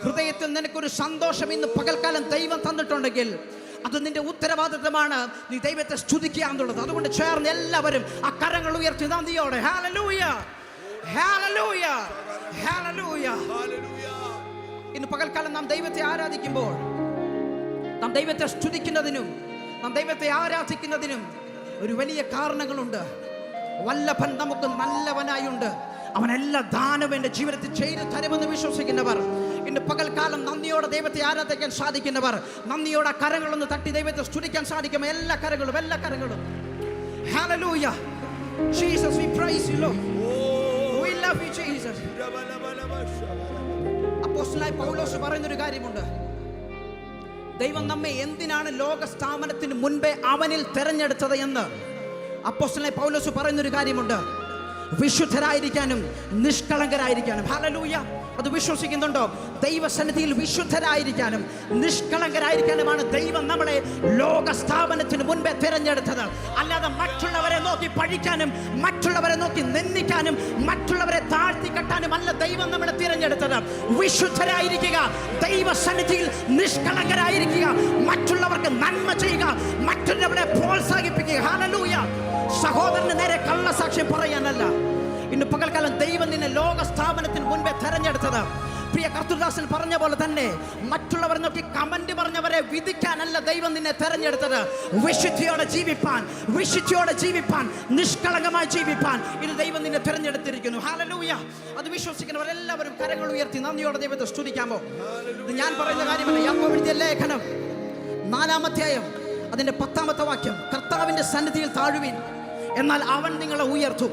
ഹൃദയത്തിൽ നിനക്കൊരു സന്തോഷം ഇന്ന് പകൽക്കാലം ദൈവം തന്നിട്ടുണ്ടെങ്കിൽ അത് നിന്റെ ഉത്തരവാദിത്തമാണ്. നീ ദൈവത്തെ സ്തുതിക്കുക എന്നുള്ളത്. അതുകൊണ്ട് ചേർന്ന് എല്ലാവരും ആ കരങ്ങൾ ഉയർത്തി നന്ദിയോടെ ഹല്ലേലൂയ, ഹല്ലേലൂയ, ഹല്ലേലൂയ. ഇന്ന് പകൽക്കാലം നാം ദൈവത്തെ ആരാധിക്കുമ്പോൾ, നാം ദൈവത്തെ സ്തുതിക്കുന്നതിനും നാം ദൈവത്തെ ആരാധിക്കുന്നതിനും ഒരു വലിയ കാരണങ്ങളുണ്ട്. വല്ലഭൻ നമുക്ക് നല്ലവനായുണ്ട്. അവൻ എല്ലാ ദാനവും എൻ്റെ ജീവിതത്തിൽ ചെയ്തു തരുമെന്ന് വിശ്വസിക്കുന്നവർ, ഇന്ന് പകൽക്കാലം നന്ദിയോടെ ദൈവത്തെ ആരാധിക്കാൻ സാധിക്കുന്നവർ, നന്ദിയോടെ കരങ്ങളൊന്ന് തട്ടി ദൈവത്തെ സ്തുതിക്കാൻ സാധിക്കും. എല്ലാ കരങ്ങളും, എല്ലാ കരങ്ങളും. Hallelujah. Jesus, we praise you, Lord. We love you, Jesus. അപ്പോസ്തലനായ പൗലോസ് പറയുന്നൊരു കാര്യമുണ്ട്. ദൈവം നമ്മെ എന്തിനാണ് ലോക സ്ഥാപനത്തിന് മുൻപേ അവനിൽ തെരഞ്ഞെടുത്തത് എന്ന് അപ്പോസ്തലനായ പൗലോസ് പറയുന്നൊരു കാര്യമുണ്ട്. വിശുദ്ധരായിരിക്കാനും നിഷ്കളങ്കരായിരിക്കാനും. ഹല്ലേലൂയ. അത് വിശ്വസിക്കുന്നുണ്ടോ? ദൈവസന്നിധിയിൽ വിശുദ്ധരായിരിക്കാനും നിഷ്കളങ്കരായിരിക്കാനുമാണ് ദൈവം നമ്മളെ ലോക സ്ഥാപനത്തിന് മുൻപേ തിരഞ്ഞെടുത്തത്. അല്ലാതെ മറ്റുള്ളവരെ നോക്കി പഴിക്കാനും മറ്റുള്ളവരെ നോക്കി നിന്ദിക്കാനും മറ്റുള്ളവരെ താഴ്ത്തി കെട്ടാനും അല്ല ദൈവം നമ്മളെ തിരഞ്ഞെടുത്തത്. വിശുദ്ധരായിരിക്കുക, ദൈവസന്നിധിയിൽ നിഷ്കളങ്കരായിരിക്കുക, മറ്റുള്ളവർക്ക് നന്മ ചെയ്യുക, മറ്റുള്ളവരെ പ്രോത്സാഹിപ്പിക്കുക. ഹല്ലേലൂയ. സഹോദരന് നേരെ കള്ളസാക്ഷ്യം പറയാനല്ല. ഇന്ന് പകൽക്കാലം ദൈവം നിന്നെ ലോക സ്ഥാപനത്തിന് മുൻപേ തെരഞ്ഞെടുത്തത്. പ്രിയ കർത്തൃദാസൻ പറഞ്ഞ പോലെ തന്നെ മറ്റുള്ളവർ നോക്കി കമന്റ് പറഞ്ഞവരെ വിധിക്കാനല്ല ദൈവം നിന്നെ തെരഞ്ഞെടുത്തത്. വിശുദ്ധിയോടെ ജീവിപ്പാൻ, വിശുദ്ധിയോടെ ജീവിപ്പാൻ, നിഷ്കളങ്കമായി ജീവിപ്പാൻ ഇത് ദൈവം നിന്നെ തെരഞ്ഞെടുത്തിരിക്കുന്നു. ഹല്ലേലൂയ. അത് വിശ്വസിക്കുന്നവരെല്ലാവരും കരങ്ങൾ ഉയർത്തി നന്ദിയോടെ ദൈവത്തെ സ്തുതിക്കാമോ? ഇത് ഞാൻ പറയുന്ന കാര്യമല്ല. യാക്കോബ് എഴുതിയ ലേഖനം 4-ാം അധ്യായം അതിന്റെ 10-ാമത്തെ വാക്യം, കർത്താവിന്റെ സന്നിധിയിൽ താഴുവിൻ, എന്നാൽ അവൻ നിങ്ങളെ ഉയർത്തും.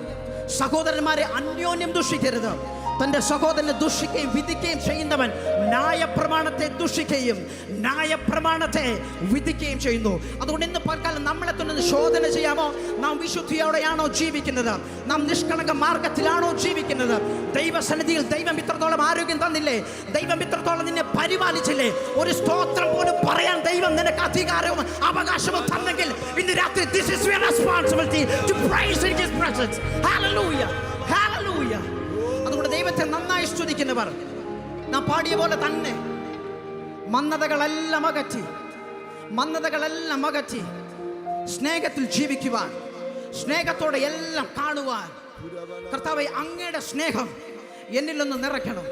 സഹോദരന്മാരെ, അന്യോന്യം ദുഷിക്കരുത്. തന്റെ സഹോദരനെ ദുഷിക്കുകയും വിധിക്കുകയും ചെയ്യുന്നവൻ ന്യായപ്രമാണത്തെ ദുഷിക്കുകയും ന്യായപ്രമാണത്തെ വിധിക്കുകയും ചെയ്യുന്നു. അതുകൊണ്ട് ഇന്ന് പൽക്കാലം നമ്മളെ തന്നെ ശോധന ചെയ്യാമോ? നാം വിശുദ്ധിയോടെയാണോ ജീവിക്കുന്നത്? നാം നിഷ്കളങ്ക മാർഗത്തിലാണോ ജീവിക്കുന്നത്? ദൈവസന്നിധിയിൽ ദൈവം ഇത്രത്തോളം ആരോഗ്യം തന്നില്ലേ? ദൈവം ഇത്രത്തോളം നിന്നെ പരിപാലിച്ചില്ലേ? ഒരു സ്തോത്രം പോലും പറയാൻ ദൈവം നിനക്ക് അധികാരവും അവകാശവും തന്നെങ്കിൽ ഇന്ന് രാത്രി this is your responsibility to praise in his presence. Hallelujah, hallelujah. അതുകൊണ്ട് ദൈവത്തെ നന്നായി സ്തുതിക്കുന്നവർ നാം പാടിയ പോലെ തന്നെ മന്ദതകളെല്ലാം അകറ്റി സ്നേഹത്തിൽ ജീവിക്കുവാൻ, സ്നേഹത്തോടെ എല്ലാം കാണുവാൻ. കർത്താവേ, അങ്ങയുടെ സ്നേഹം എന്നിലൊന്ന് നിറയ്ക്കണം,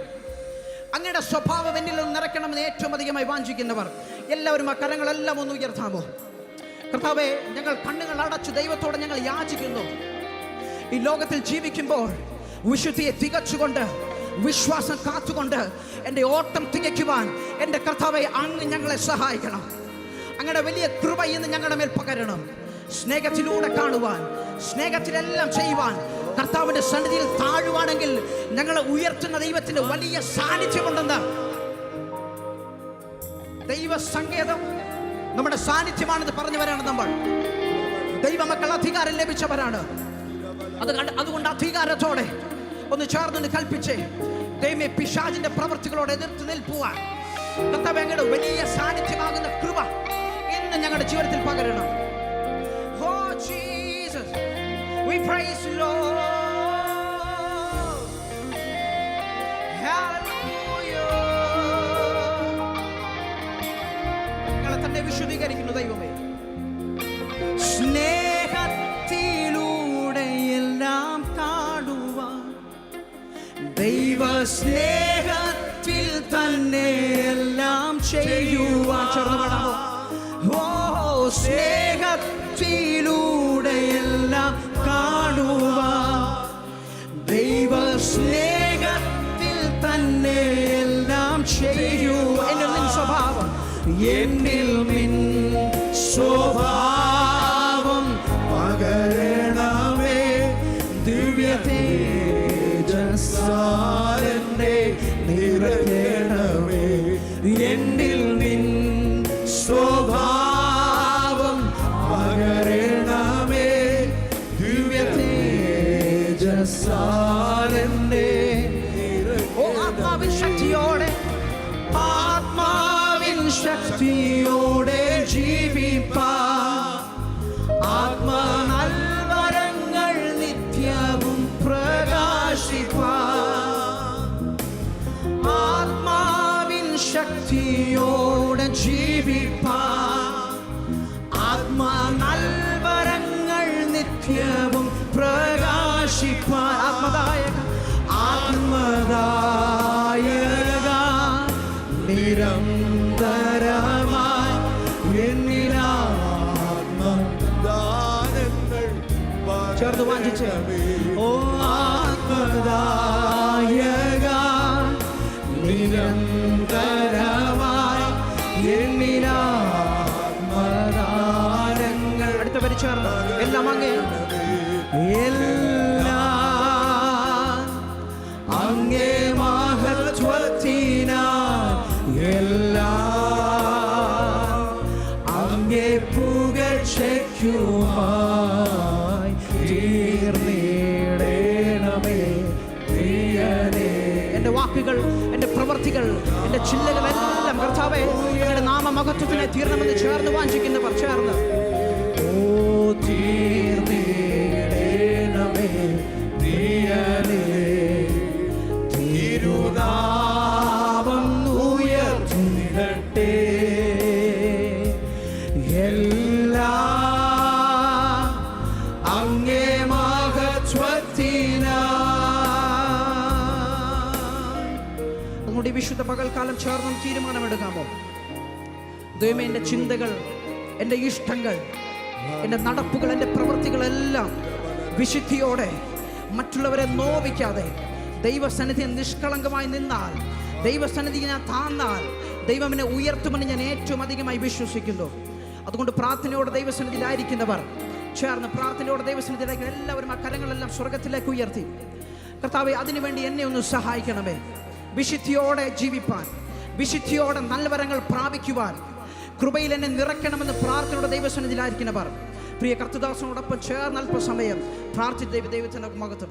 അങ്ങയുടെ സ്വഭാവം എന്നിലൊന്ന് നിറയ്ക്കണമെന്ന് ഏറ്റവും അധികമായി വാഞ്ചിക്കുന്നവർ എല്ലാവരും ആ കരങ്ങളെല്ലാം ഒന്ന് ഉയർത്താമോ? കർത്താവേ, ഞങ്ങൾ കണ്ണുകൾ അടച്ചു ദൈവത്തോടെ ഞങ്ങൾ യാചിക്കുന്നു. ഈ ലോകത്തിൽ ജീവിക്കുമ്പോൾ വിശുദ്ധിയെ തികച്ചുകൊണ്ട്, വിശ്വാസം കാത്തുകൊണ്ട് എൻ്റെ ഓട്ടം തികയ്ക്കുവാൻ എൻ്റെ കർത്താവേ അങ്ങ് ഞങ്ങളെ സഹായിക്കണം. അങ്ങയുടെ വലിയ കൃപ ഇന്ന് ഞങ്ങളുടെ മേൽ പകരണം. സ്നേഹത്തിലൂടെ കാണുവാൻ, സ്നേഹത്തിലെല്ലാം ചെയ്യുവാൻ, കർത്താവിൻ്റെ സന്നിധിയിൽ താഴുവാണെങ്കിൽ ഞങ്ങളെ ഉയർത്തുന്ന ദൈവത്തിൻ്റെ വലിയ സാന്നിധ്യമുണ്ടെന്ന്. ദൈവ സങ്കേതം നമ്മുടെ സാന്നിധ്യമാണെന്ന് പറഞ്ഞവരാണ് നമ്മൾ. ദൈവമക്കൾ അധികാരം ലഭിച്ചവരാണ്. അതുകൊണ്ട് അധികാരത്തോടെ ഒന്ന് ചേർന്ന് കൽപ്പിച്ചേ, ദൈവമേ, പിശാചിന്റെ പ്രവൃത്തികളോട് എതിർത്ത് നിൽക്കുവാൻ കർത്താവേ അങ്ങയുടെ വലിയ സാന്നിധ്യമാകുന്ന കൃപ ഇന്ന് ഞങ്ങളുടെ ജീവിതത്തിൽ പകരണം. Oh Jesus, we praise you, Lord. Hallelujah. ഞങ്ങളെ തന്നെ വിശുദ്ധീകരിക്കുന്നു ദൈവമേ. സ്നേഹത്തിലൂടെ എല്ലാം കാണുവാൻ, ദൈവ സ്നേഹത്തിൽ തന്നെ എല്ലാം ചെയ്യുവാൻ. ഓ, സ്നേഹത്തിലൂടെ എല്ലാം കാണുവാൻ, ദൈവ സ്നേഹത്തിൽ തന്നെ എല്ലാം ചെയ്യുവാൻ. എന്നിൽ നിൻ സ്വഭാവം, എന്നിൽ നിൻ സ്വഭാവം പകരണമേ, ദിവ്യ തേജസ്സാലെന്നെ നിറയണമേ. എന്നിൽ നിൻ സ്വഭാവം പകരണമേ, ദിവ്യ തേജസ്സാലെന്നെ. ഓ, ആത്മാവിൻ ശക്തിയോടെ, ആത്മാവിൻ ശക്തിയോടെ ജീവിപ്പാൻ, ആത്മനൽവരങ്ങൾ നിത്യവും പ്രകാശിപ്പാൻ, ആത്മാവിൻ ശക്തിയോടെ ജീവിപ്പാൻ ആത്മാ നൽവരങ്ങൾ നിത്യവും പ്രകാശിപ്പാൻ ആത്മദായക നിരന്തരമായി എന്നിലാത്മദാനങ്ങൾ ചേർത്ത് വാഞ്ചിച്ച് ഓ ആത്മദായക നിരന്തരമായി എന്നിലാത്മദാനങ്ങൾ അടുത്ത വരി ചേർന്ന് എല്ലാം അങ്ങേ അങ്ങേ മഹത്വത്തിനായി എല്ലാം അങ്ങേ പുകഴ്ചയ്ക്കുമായി തീർന്നിടണമേ പ്രിയനേ. എൻ്റെ വാക്കുകൾ, എൻ്റെ പ്രവൃത്തികൾ, എൻ്റെ ചിന്തകളെല്ലാം കർത്താവേ അങ്ങയുടെ നാമമഹത്വത്തിനെ തീർണമെന്ന് ചേർന്ന് വാഞ്ചിക്കുന്നവർ ചേർന്ന് ഓ തീർന്നിടണമേ പ്രിയനേ. തിരുനാമം ഉയർത്തിടട്ടെ എല്ലാം അങ്ങേ മഹത്വത്തിനായി. നമ്മുടെ ഈ വിശുദ്ധ പകൽക്കാലം ചേർന്നും തീരുമാനമെടുക്കാമോ? ദൈവമേ, എൻ്റെ ചിന്തകൾ, എൻ്റെ ഇഷ്ടങ്ങൾ, എൻ്റെ നടപ്പുകൾ, എൻ്റെ പ്രവൃത്തികളെല്ലാം വിശുദ്ധിയോടെ മറ്റുള്ളവരെ നോവിക്കാതെ ദൈവസന്നിധി നിഷ്കളങ്കമായി നിന്നാൽ, ദൈവസന്നിധി ഞാൻ താന്നാൽ ദൈവം എന്നെ ഉയർത്തുമെന്ന് ഞാൻ ഏറ്റവും അധികമായി വിശ്വസിക്കുന്നു. അതുകൊണ്ട് പ്രാർത്ഥനയോടെ ദൈവസന്നിധിയിലായിരിക്കുന്നവർ ചേർന്ന് പ്രാർത്ഥനയോടെ ദൈവസന്നിധിയിലായിരിക്കുന്ന എല്ലാവരും ആ കരങ്ങളെല്ലാം സ്വർഗത്തിലേക്ക് ഉയർത്തി കർത്താവേ, അതിനുവേണ്ടി എന്നെ ഒന്ന് സഹായിക്കണമേ. വിശുദ്ധിയോടെ ജീവിപ്പാൻ, വിശുദ്ധിയോടെ നല്ല വരങ്ങൾ പ്രാപിക്കുവാൻ കൃപയിൽ എന്നെ നിറയ്ക്കണമെന്ന് പ്രാർത്ഥനയോടെ ദൈവസന്നിധിയിലായിരിക്കുന്നവർ പ്രിയ കർത്തദാസനോടൊപ്പം ചേർന്ന് അല്പസമയം പ്രാർത്ഥിച്ച് ദൈവത്തിന് മഹത്വം